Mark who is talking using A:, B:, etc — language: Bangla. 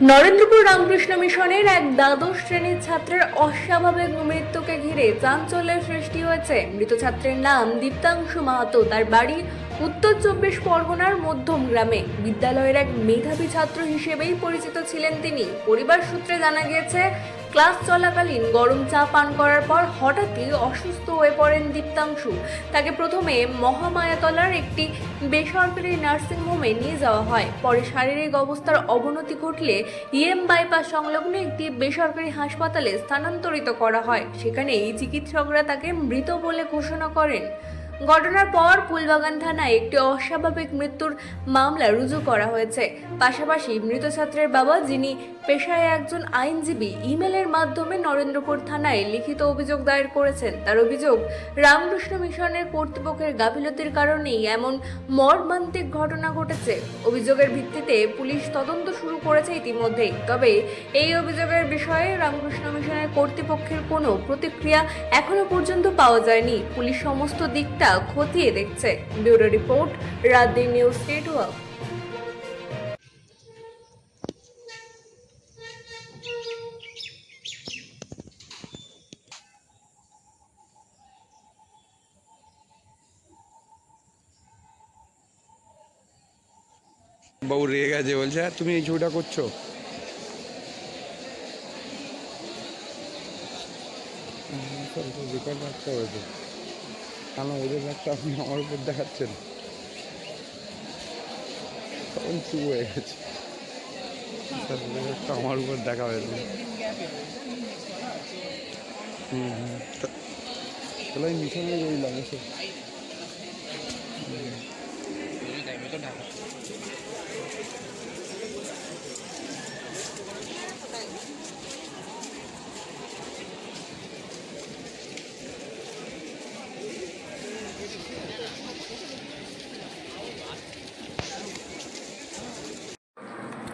A: নরেন্দ্রপুর রামকৃষ্ণ মিশনের এক দ্বাদশ শ্রেণীর ছাত্রের অস্বাভাবিক মৃত্যুকে ঘিরে চাঞ্চল্যের সৃষ্টি হয়েছে। মৃত ছাত্রের নাম দীপ্তাংশু মাহাতো। তার বাড়ি উত্তর 24 পরগনার মধ্যম গ্রামে। বিদ্যালয়ের এক মেধাবী ছাত্র হিসেবেই পরিচিত ছিলেন তিনি। পরিবার সূত্রে জানা গিয়েছে, ক্লাস চলাকালীন গরম চা পান করার পর হঠাৎই অসুস্থ হয়ে পড়েন দীপ্তাংশু। তাকে প্রথমে মহামায়াতলার একটি বেসরকারি নার্সিংহোমে নিয়ে যাওয়া হয়। পরে শারীরিক অবস্থার অবনতি ঘটলে বাইপাস সংলগ্ন একটি বেসরকারি হাসপাতালে স্থানান্তরিত করা হয়। সেখানেই চিকিৎসকরা তাকে মৃত বলে ঘোষণা করেন। ঘটনার পর ফুলবাগান থানায় একটি অস্বাভাবিক মৃত্যুর মামলা রুজু করা হয়েছে। পাশাপাশি মৃত ছাত্রের বাবা, যিনি পেশায় একজন আইনজীবী, ইমেলের মাধ্যমে নরেন্দ্রপুর থানায় লিখিত অভিযোগ দায়ের করেছেন। তার অভিযোগ, রামকৃষ্ণ মিশনের কর্তৃপক্ষের গাফিলতির কারণেই এমন মর্মান্তিক ঘটনা ঘটেছে। অভিযোগের ভিত্তিতে পুলিশ তদন্ত শুরু করেছে ইতিমধ্যেই। তবে এই অভিযোগের বিষয়ে রামকৃষ্ণ মিশনের কর্তৃপক্ষের কোনো প্রতিক্রিয়া এখনো পর্যন্ত পাওয়া যায়নি। পুলিশ সমস্ত দিকটা খতিয়ে দেখছে। Bureau report, রাতদিন news network.
B: বাবু রেগে গেছে, বলছে "হ্যাঁ, তুমি এই ছবিটা করছো?" রেকর্ড রাখতে হবে তো, কেন ওদের একটা আপনি আমার উপর দেখাচ্ছেন? তখন চুপ হয়ে গেছে। ওদের একটা আমার উপর দেখা হয়েছে। তাহলে আমি মিশনে রইলাম এসে।